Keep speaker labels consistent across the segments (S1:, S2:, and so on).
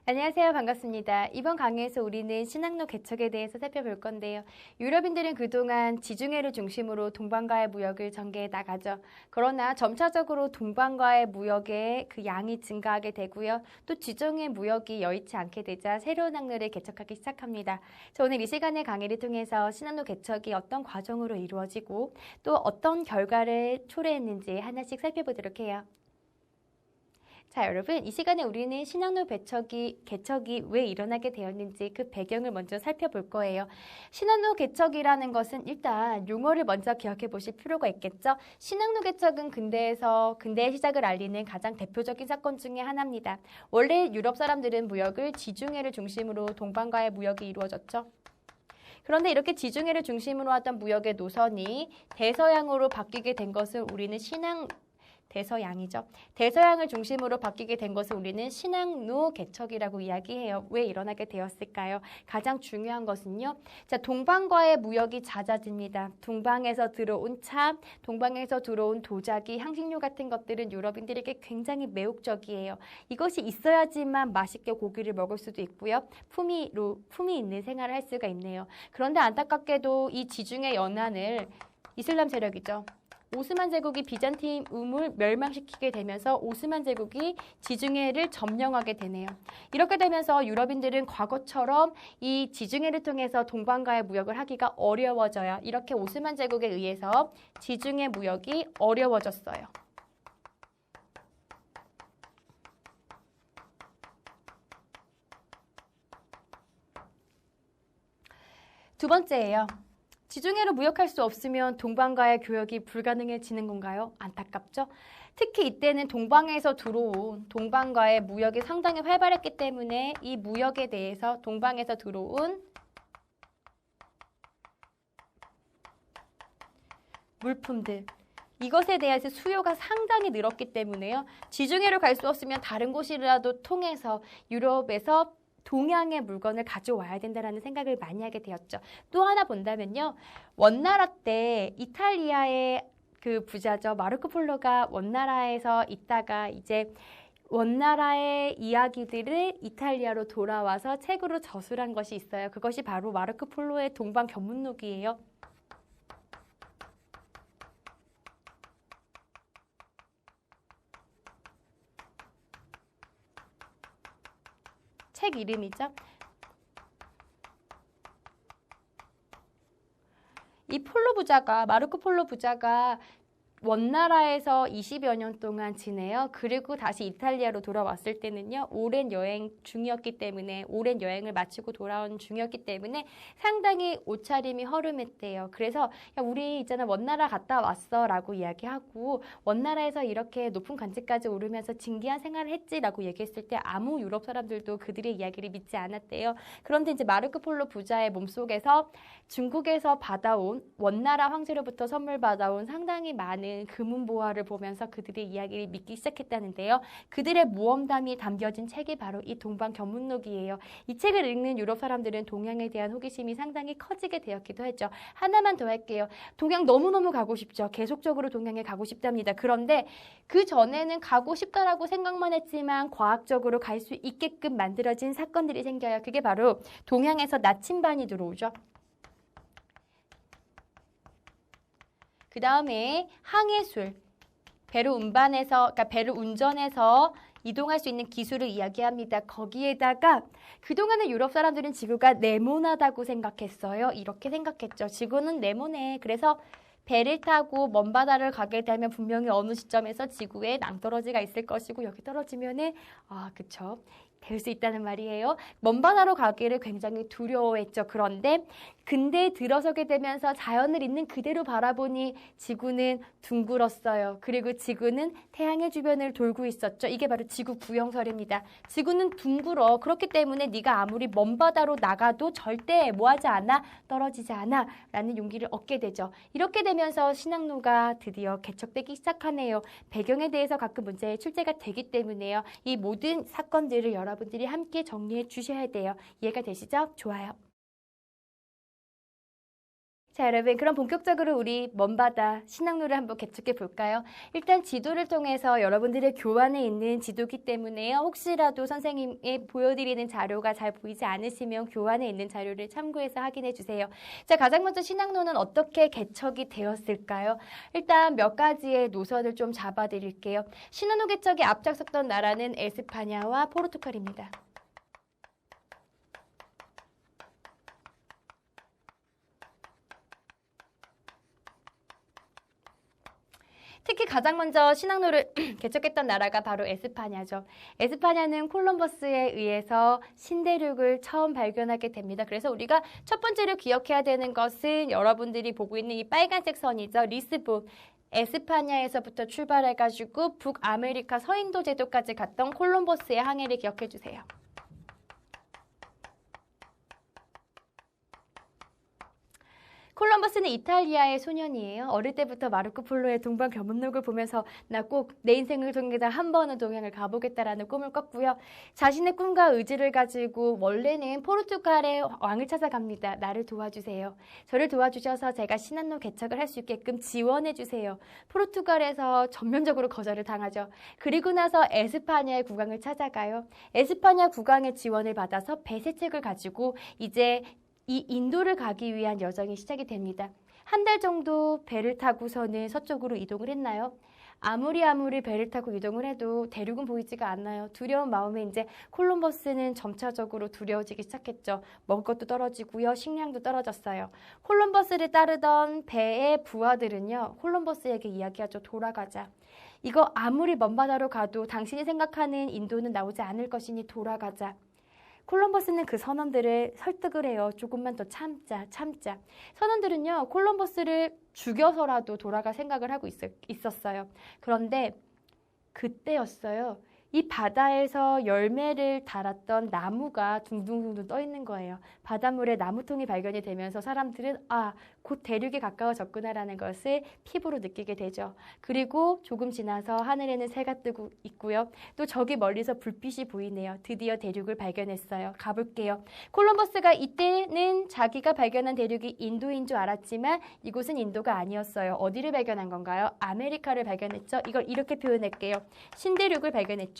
S1: 안녕하세요. 반갑습니다. 이번 강의에서 우리는 신학로 개척에 대해서 살펴볼 건데요. 유럽인들은 그동안 지중해를 중심으로 동방과의 무역을 전개해 나가죠. 그러나 점차적으로 동방과의 무역의 그 양이 증가하게 되고요. 또 지중해 무역이 여의치 않게 되자 새로운 항로를 개척하기 시작합니다. 오늘 이 시간의 강의를 통해서 신학로 개척이 어떤 과정으로 이루어지고 또 어떤 결과를 초래했는지 하나씩 살펴보도록 해요. 자, 여러분, 이 시간에 우리는 신학로 개척이 왜 일어나게 되었는지 그 배경을 먼저 살펴볼 거예요. 신학로 개척이라는 것은 일단 용어를 먼저 기억해 보실 필요가 있겠죠. 신학로 개척은 근대의 시작을 알리는 가장 대표적인 사건 중에 하나입니다. 원래 유럽 사람들은 무역을 지중해를 중심으로 동방과의 무역이 이루어졌죠. 그런데 이렇게 지중해를 중심으로 하던 무역의 노선이 대서양으로 바뀌게 된 것을 우리는 대서양이죠. 대서양을 중심으로 바뀌게 된 것을 우리는 신학로 개척이라고 이야기해요. 왜 일어나게 되었을까요? 가장 중요한 것은요. 자, 동방과의 무역이 잦아집니다. 동방에서 들어온 차, 동방에서 들어온 도자기, 향신료 같은 것들은 유럽인들에게 굉장히 매혹적이에요. 이것이 있어야지만 맛있게 고기를 먹을 수도 있고요. 품위 있는 생활을 할 수가 있네요. 그런데 안타깝게도 이 지중해 연안을 이슬람 세력이죠. 오스만 제국이 비잔틴움을 멸망시키게 되면서 오스만 제국이 지중해를 점령하게 되네요. 이렇게 되면서 유럽인들은 과거처럼 이 지중해를 통해서 동방과의 무역을 하기가 어려워져요. 이렇게 오스만 제국에 의해서 지중해 무역이 어려워졌어요. 두 번째예요. 지중해로 무역할 수 없으면 동방과의 교역이 불가능해지는 건가요? 안타깝죠? 특히 이때는 동방에서 들어온 동방과의 무역이 상당히 활발했기 때문에 이 무역에 대해서 동방에서 들어온 물품들 이것에 대해서 수요가 상당히 늘었기 때문에요. 지중해로 갈 수 없으면 다른 곳이라도 통해서 유럽에서 동양의 물건을 가져와야 된다는 생각을 많이 하게 되었죠. 또 하나 본다면요. 원나라 때 이탈리아의 그 부자죠. 마르코 폴로가 원나라에서 있다가 이제 원나라의 이야기들을 이탈리아로 돌아와서 책으로 저술한 것이 있어요. 그것이 바로 마르코 폴로의 동방 견문록이에요. 책 이름이죠. 이 마르코 폴로 부자가 원나라에서 20여 년 동안 지내요. 그리고 다시 이탈리아로 돌아왔을 때는요. 오랜 여행을 마치고 돌아온 중이었기 때문에 상당히 옷차림이 허름했대요. 그래서 야, 우리 있잖아 원나라 갔다 왔어 라고 이야기하고 원나라에서 이렇게 높은 관직까지 오르면서 진기한 생활을 했지라고 얘기했을 때 아무 유럽 사람들도 그들의 이야기를 믿지 않았대요. 그런데 이제 마르코 폴로 부자의 몸속에서 중국에서 받아온 원나라 황제로부터 선물 받아온 상당히 많은 금은보화를 보면서 그들의 이야기를 믿기 시작했다는데요. 그들의 모험담이 담겨진 책이 바로 이 동방견문록이에요. 이 책을 읽는 유럽 사람들은 동양에 대한 호기심이 상당히 커지게 되었기도 했죠. 하나만 더 할게요. 동양 너무너무 가고 싶죠. 계속적으로 동양에 가고 싶답니다. 그런데 그 전에는 가고 싶다라고 생각만 했지만 과학적으로 갈 수 있게끔 만들어진 사건들이 생겨요. 그게 바로 동양에서 나침반이 들어오죠. 그 다음에 항해술, 배를 운전해서 이동할 수 있는 기술을 이야기합니다. 거기에다가 그동안의 유럽 사람들은 지구가 네모나다고 생각했어요. 이렇게 생각했죠. 지구는 네모네. 그래서 배를 타고 먼 바다를 가게 되면 분명히 어느 시점에서 지구에 낭떠러지가 있을 것이고 여기 떨어지면은 그쵸. 될 수 있다는 말이에요. 먼 바다로 가기를 굉장히 두려워했죠. 그런데 근대에 들어서게 되면서 자연을 있는 그대로 바라보니 지구는 둥글었어요. 그리고 지구는 태양의 주변을 돌고 있었죠. 이게 바로 지구 구형설입니다. 지구는 둥글어. 그렇기 때문에 네가 아무리 먼 바다로 나가도 절대 뭐하지 않아? 떨어지지 않아. 라는 용기를 얻게 되죠. 이렇게 되면서 신학로가 드디어 개척되기 시작하네요. 배경에 대해서 가끔 문제의 출제가 되기 때문에요. 이 모든 사건들을 여러분들이 함께 정리해 주셔야 돼요. 이해가 되시죠? 좋아요. 자, 여러분, 그럼 본격적으로 우리 먼바다 신학로를 한번 개척해 볼까요? 일단 지도를 통해서 여러분들의 교환에 있는 지도기 때문에요. 혹시라도 선생님이 보여드리는 자료가 잘 보이지 않으시면 교환에 있는 자료를 참고해서 확인해 주세요. 자, 가장 먼저 신학로는 어떻게 개척이 되었을까요? 일단 몇 가지의 노선을 좀 잡아드릴게요. 신학로 개척에 앞장섰던 나라는 에스파냐와 포르투갈입니다. 특히 가장 먼저 신학로를 개척했던 나라가 바로 에스파냐죠. 에스파냐는 콜럼버스에 의해서 신대륙을 처음 발견하게 됩니다. 그래서 우리가 첫 번째로 기억해야 되는 것은 여러분들이 보고 있는 이 빨간색 선이죠. 리스본. 에스파냐에서부터 출발해가지고 북아메리카 서인도 제도까지 갔던 콜럼버스의 항해를 기억해 주세요. 콜럼버스는 이탈리아의 소년이에요. 어릴 때부터 마르코 폴로의 동방 견문록을 보면서 나 꼭 내 인생을 통해서 한 번은 동양을 가보겠다라는 꿈을 꿨고요. 자신의 꿈과 의지를 가지고 원래는 포르투갈의 왕을 찾아갑니다. 나를 도와주세요. 저를 도와주셔서 제가 신학로 개척을 할 수 있게끔 지원해 주세요. 포르투갈에서 전면적으로 거절을 당하죠. 그리고 나서 에스파냐의 국왕을 찾아가요. 에스파냐 국왕의 지원을 받아서 배세책을 가지고 이제 이 인도를 가기 위한 여정이 시작이 됩니다. 한 달 정도 배를 타고서는 서쪽으로 이동을 했나요? 아무리 배를 타고 이동을 해도 대륙은 보이지가 않나요? 두려운 마음에 이제 콜럼버스는 점차적으로 두려워지기 시작했죠. 먹을 것도 떨어지고요. 식량도 떨어졌어요. 콜럼버스를 따르던 배의 부하들은요. 콜럼버스에게 이야기하죠. 돌아가자. 이거 아무리 먼 바다로 가도 당신이 생각하는 인도는 나오지 않을 것이니 돌아가자. 콜럼버스는 그 선원들을 설득을 해요. 조금만 더 참자. 선원들은요. 콜럼버스를 죽여서라도 돌아갈 생각을 하고 있었어요. 그런데 그때였어요. 이 바다에서 열매를 달았던 나무가 둥둥둥둥 떠 있는 거예요. 바닷물에 나무통이 발견이 되면서 사람들은 곧 대륙에 가까워졌구나라는 것을 피부로 느끼게 되죠. 그리고 조금 지나서 하늘에는 새가 뜨고 있고요. 또 저기 멀리서 불빛이 보이네요. 드디어 대륙을 발견했어요. 가볼게요. 콜럼버스가 이때는 자기가 발견한 대륙이 인도인 줄 알았지만 이곳은 인도가 아니었어요. 어디를 발견한 건가요? 아메리카를 발견했죠. 이걸 이렇게 표현할게요. 신대륙을 발견했죠.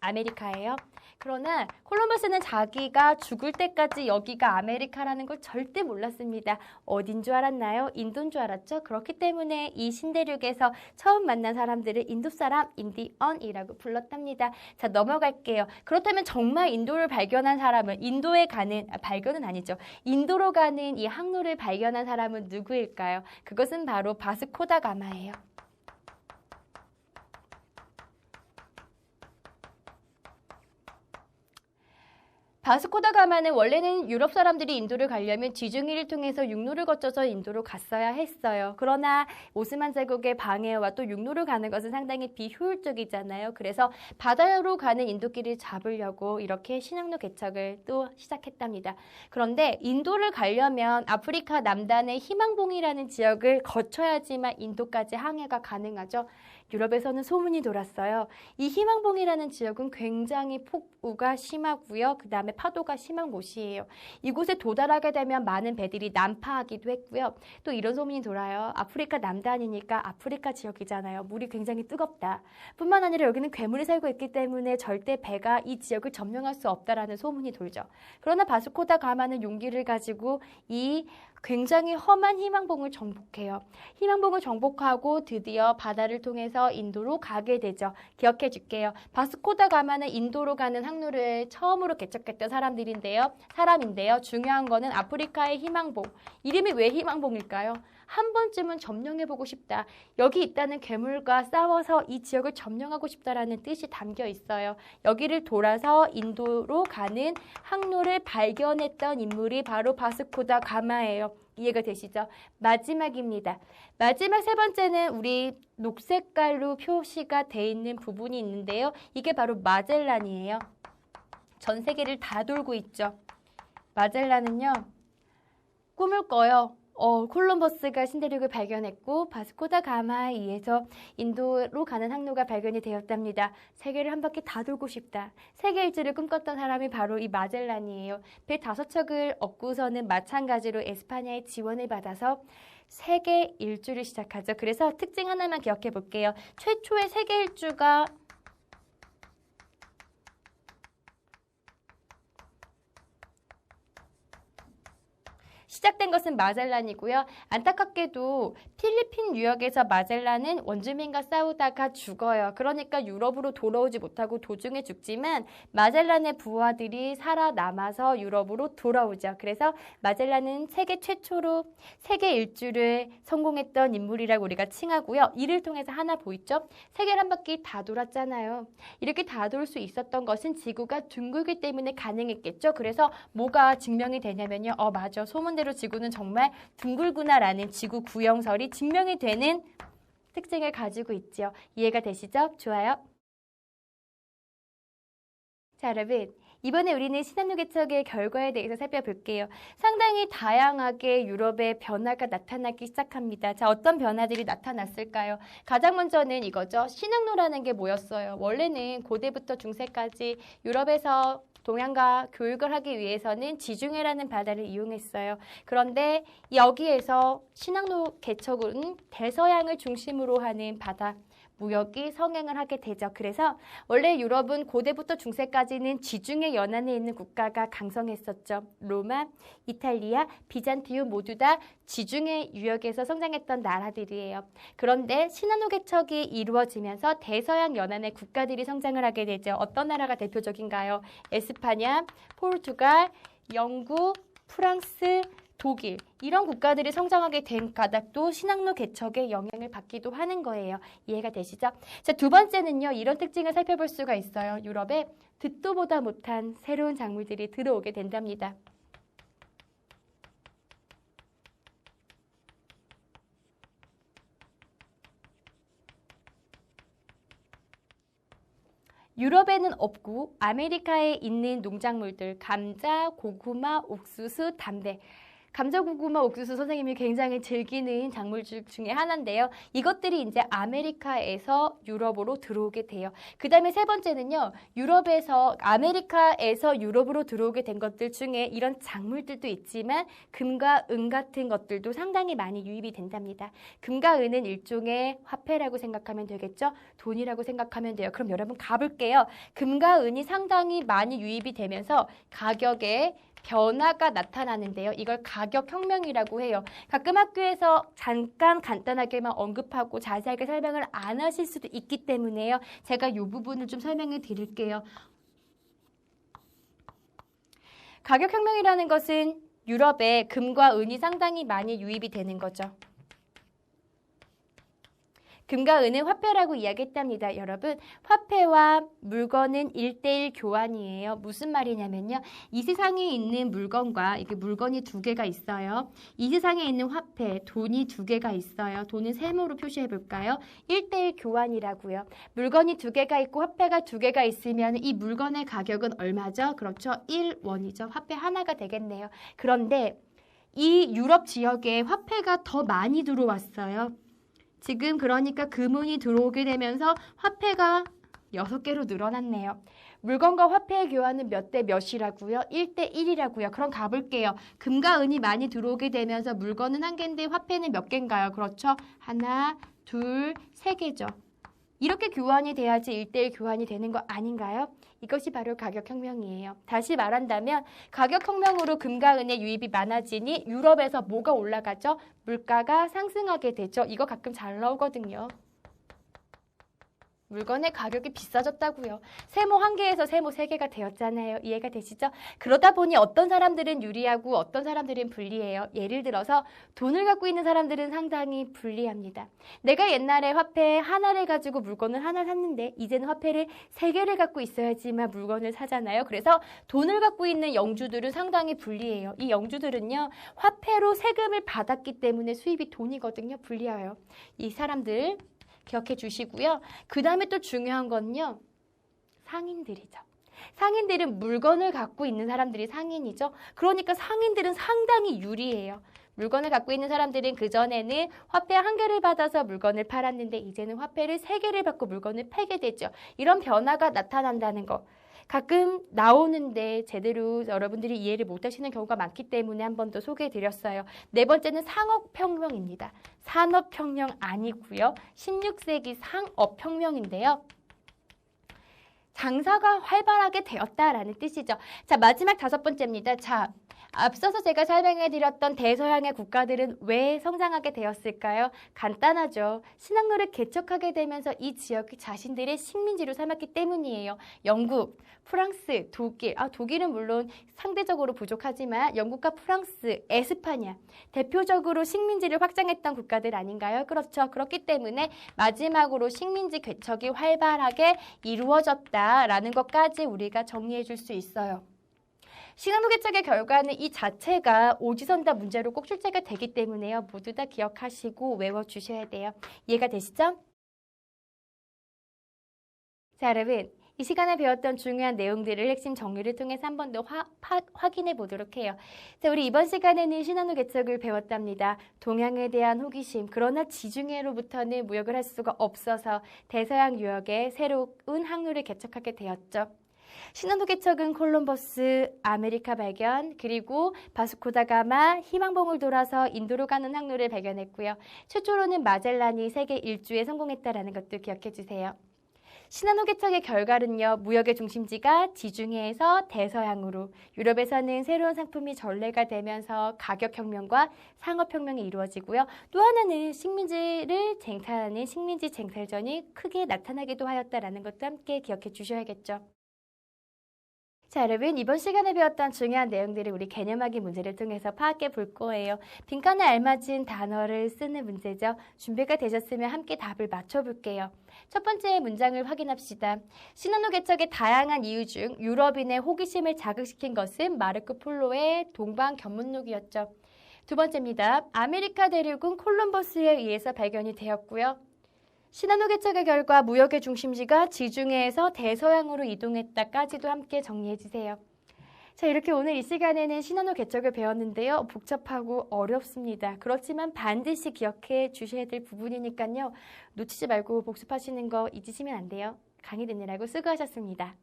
S1: 아메리카예요. 그러나 콜럼버스는 자기가 죽을 때까지 여기가 아메리카라는 걸 절대 몰랐습니다. 어딘 줄 알았나요? 인도인 줄 알았죠? 그렇기 때문에 이 신대륙에서 처음 만난 사람들을 인도 사람, 인디언이라고 불렀답니다. 자, 넘어갈게요. 그렇다면 정말 인도를 발견한 사람은 인도에 가는, 발견은 아니죠. 인도로 가는 이 항로를 발견한 사람은 누구일까요? 그것은 바로 바스코다 가마예요. 바스코다 가마는 원래는 유럽 사람들이 인도를 가려면 지중해를 통해서 육로를 거쳐서 인도로 갔어야 했어요. 그러나 오스만 제국의 방해와 또 육로를 가는 것은 상당히 비효율적이잖아요. 그래서 바다로 가는 인도길을 잡으려고 이렇게 신항로 개척을 또 시작했답니다. 그런데 인도를 가려면 아프리카 남단의 희망봉이라는 지역을 거쳐야지만 인도까지 항해가 가능하죠. 유럽에서는 소문이 돌았어요. 이 희망봉이라는 지역은 굉장히 폭우가 심하고요. 그 다음에 파도가 심한 곳이에요. 이곳에 도달하게 되면 많은 배들이 난파하기도 했고요. 또 이런 소문이 돌아요. 아프리카 남단이니까 아프리카 지역이잖아요. 물이 굉장히 뜨겁다. 뿐만 아니라 여기는 괴물이 살고 있기 때문에 절대 배가 이 지역을 점령할 수 없다라는 소문이 돌죠. 그러나 바스코다 가마는 용기를 가지고 이 굉장히 험한 희망봉을 정복해요. 희망봉을 정복하고 드디어 바다를 통해서 인도로 가게 되죠. 기억해 줄게요. 바스코다 가마는 인도로 가는 항로를 처음으로 개척했던 사람인데요. 중요한 거는 아프리카의 희망봉. 이름이 왜 희망봉일까요? 한 번쯤은 점령해보고 싶다. 여기 있다는 괴물과 싸워서 이 지역을 점령하고 싶다라는 뜻이 담겨 있어요. 여기를 돌아서 인도로 가는 항로를 발견했던 인물이 바로 바스코다 가마예요. 이해가 되시죠? 마지막입니다. 마지막 세 번째는 우리 녹색깔로 표시가 돼 있는 부분이 있는데요. 이게 바로 마젤란이에요. 전 세계를 다 돌고 있죠. 마젤란은요. 꿈을 꿔요. 콜럼버스가 신대륙을 발견했고 바스코다 가마에 의해서 인도로 가는 항로가 발견이 되었답니다. 세계를 한 바퀴 다 돌고 싶다. 세계 일주를 꿈꿨던 사람이 바로 이 마젤란이에요. 배 5척을 얻고서는 마찬가지로 에스파냐의 지원을 받아서 세계 일주를 시작하죠. 그래서 특징 하나만 기억해 볼게요. 최초의 세계 일주가 시작된 것은 마젤란이고요. 안타깝게도 필리핀 유역에서 마젤란은 원주민과 싸우다가 죽어요. 그러니까 유럽으로 돌아오지 못하고 도중에 죽지만 마젤란의 부하들이 살아남아서 유럽으로 돌아오죠. 그래서 마젤란은 세계 최초로 세계 일주를 성공했던 인물이라고 우리가 칭하고요. 이를 통해서 하나 보이죠? 세계를 한 바퀴 다 돌았잖아요. 이렇게 다 돌 수 있었던 것은 지구가 둥글기 때문에 가능했겠죠. 그래서 뭐가 증명이 되냐면요. 맞아. 소문대로 지구는 정말 둥글구나라는 지구 구형설이 증명이 되는 특징을 가지고 있죠. 이해가 되시죠? 좋아요. 자, 여러분. 이번에 우리는 신항로 개척의 결과에 대해서 살펴볼게요. 상당히 다양하게 유럽의 변화가 나타나기 시작합니다. 자, 어떤 변화들이 나타났을까요? 가장 먼저는 이거죠. 신항로라는 게 뭐였어요? 원래는 고대부터 중세까지 유럽에서 동양과 교육을 하기 위해서는 지중해라는 바다를 이용했어요. 그런데 여기에서 신항로 개척은 대서양을 중심으로 하는 바다 무역이 성행을 하게 되죠. 그래서 원래 유럽은 고대부터 중세까지는 지중해 연안에 있는 국가가 강성했었죠. 로마, 이탈리아, 비잔티움 모두 다 지중해 유역에서 성장했던 나라들이에요. 그런데 신항로 개척이 이루어지면서 대서양 연안의 국가들이 성장을 하게 되죠. 어떤 나라가 대표적인가요? 에스파냐, 포르투갈, 영국, 프랑스, 독일 이런 국가들이 성장하게 된 까닭도 신항로 개척의 영향을 받기도 하는 거예요. 이해가 되시죠? 자, 두 번째는요. 이런 특징을 살펴볼 수가 있어요. 유럽에 듣도 보다 못한 새로운 작물들이 들어오게 된답니다. 유럽에는 없고 아메리카에 있는 농작물들, 감자, 고구마, 옥수수, 담배. 감자, 고구마, 옥수수 선생님이 굉장히 즐기는 작물들 중에 하나인데요. 이것들이 이제 아메리카에서 유럽으로 들어오게 돼요. 그 다음에 세 번째는요. 아메리카에서 유럽으로 들어오게 된 것들 중에 이런 작물들도 있지만 금과 은 같은 것들도 상당히 많이 유입이 된답니다. 금과 은은 일종의 화폐라고 생각하면 되겠죠? 돈이라고 생각하면 돼요. 그럼 여러분 가볼게요. 금과 은이 상당히 많이 유입이 되면서 가격에 변화가 나타나는데요. 이걸 가격혁명이라고 해요. 가끔 학교에서 잠깐 간단하게만 언급하고 자세하게 설명을 안 하실 수도 있기 때문에요. 제가 이 부분을 좀 설명을 드릴게요. 가격혁명이라는 것은 유럽에 금과 은이 상당히 많이 유입이 되는 거죠. 금과 은은 화폐라고 이야기했답니다. 여러분, 화폐와 물건은 1:1 교환이에요. 무슨 말이냐면요. 이 세상에 있는 물건과 이게 물건이 두 개가 있어요. 이 세상에 있는 화폐, 돈이 두 개가 있어요. 돈은 세모로 표시해 볼까요? 1:1 교환이라고요. 물건이 두 개가 있고 화폐가 두 개가 있으면 이 물건의 가격은 얼마죠? 그렇죠. 1원이죠. 화폐 하나가 되겠네요. 그런데 이 유럽 지역에 화폐가 더 많이 들어왔어요. 지금 그러니까 금은이 들어오게 되면서 화폐가 6개로 늘어났네요. 물건과 화폐의 교환은 몇 대 몇이라고요? 1:1이라고요. 그럼 가볼게요. 금과 은이 많이 들어오게 되면서 물건은 한 개인데 화폐는 몇 개인가요? 그렇죠? 하나, 둘, 세 개죠. 이렇게 교환이 돼야지 1:1 교환이 되는 거 아닌가요? 이것이 바로 가격혁명이에요. 다시 말한다면 가격혁명으로 금과 은의 유입이 많아지니 유럽에서 뭐가 올라가죠? 물가가 상승하게 되죠. 이거 가끔 잘 나오거든요. 물건의 가격이 비싸졌다고요. 세모 1개에서 세모 3개가 되었잖아요. 이해가 되시죠? 그러다 보니 어떤 사람들은 유리하고 어떤 사람들은 불리해요. 예를 들어서 돈을 갖고 있는 사람들은 상당히 불리합니다. 내가 옛날에 화폐 하나를 가지고 물건을 하나 샀는데 이제는 화폐를 3개를 갖고 있어야지만 물건을 사잖아요. 그래서 돈을 갖고 있는 영주들은 상당히 불리해요. 이 영주들은요. 화폐로 세금을 받았기 때문에 수입이 돈이거든요. 불리해요. 이 사람들 기억해 주시고요. 그 다음에 또 중요한 건요. 상인들이죠. 상인들은 물건을 갖고 있는 사람들이 상인이죠. 그러니까 상인들은 상당히 유리해요. 물건을 갖고 있는 사람들은 그전에는 화폐 한 개를 받아서 물건을 팔았는데 이제는 화폐를 세 개를 받고 물건을 팔게 되죠. 이런 변화가 나타난다는 거. 가끔 나오는데 제대로 여러분들이 이해를 못하시는 경우가 많기 때문에 한 번 더 소개해드렸어요. 네 번째는 상업혁명입니다. 산업혁명 아니고요. 16세기 상업혁명인데요. 장사가 활발하게 되었다라는 뜻이죠. 자, 마지막 5번째입니다. 자, 앞서서 제가 설명해드렸던 대서양의 국가들은 왜 성장하게 되었을까요? 간단하죠. 신학로를 개척하게 되면서 이 지역이 자신들의 식민지로 삼았기 때문이에요. 영국, 프랑스, 독일, 독일은 물론 상대적으로 부족하지만 영국과 프랑스, 에스파냐 대표적으로 식민지를 확장했던 국가들 아닌가요? 그렇죠. 그렇기 때문에 마지막으로 식민지 개척이 활발하게 이루어졌다라는 것까지 우리가 정리해 줄 수 있어요. 신학로 개척의 결과는 이 자체가 오지선다 문제로 꼭 출제가 되기 때문에요. 모두 다 기억하시고 외워주셔야 돼요. 이해가 되시죠? 자, 여러분. 이 시간에 배웠던 중요한 내용들을 핵심 정리를 통해서 한 번 더 확인해 보도록 해요. 자, 우리 이번 시간에는 신학로 개척을 배웠답니다. 동양에 대한 호기심, 그러나 지중해로부터는 무역을 할 수가 없어서 대서양 유역에 새로운 항로를 개척하게 되었죠. 신학로 개척은 콜럼버스, 아메리카 발견, 그리고 바스코다가마, 희망봉을 돌아서 인도로 가는 항로를 발견했고요. 최초로는 마젤란이 세계 일주에 성공했다는 것도 기억해 주세요. 신학로 개척의 결과는요. 무역의 중심지가 지중해에서 대서양으로, 유럽에서는 새로운 상품이 전래가 되면서 가격혁명과 상업혁명이 이루어지고요. 또 하나는 식민지를 쟁탈하는 식민지 쟁탈전이 크게 나타나기도 하였다는 것도 함께 기억해 주셔야겠죠. 자, 여러분 이번 시간에 배웠던 중요한 내용들을 우리 개념하기 문제를 통해서 파악해 볼 거예요. 빈칸에 알맞은 단어를 쓰는 문제죠. 준비가 되셨으면 함께 답을 맞춰볼게요. 첫 번째 문장을 확인합시다. 신학로 개척의 다양한 이유 중 유럽인의 호기심을 자극시킨 것은 마르코 폴로의 동방견문록이었죠. 두 번째입니다. 아메리카 대륙은 콜럼버스에 의해서 발견이 되었고요. 신학로 개척의 결과 무역의 중심지가 지중해에서 대서양으로 이동했다까지도 함께 정리해 주세요. 자, 이렇게 오늘 이 시간에는 신학로 개척을 배웠는데요. 복잡하고 어렵습니다. 그렇지만 반드시 기억해 주셔야 될 부분이니까요. 놓치지 말고 복습하시는 거 잊으시면 안 돼요. 강의 듣느라고 수고하셨습니다.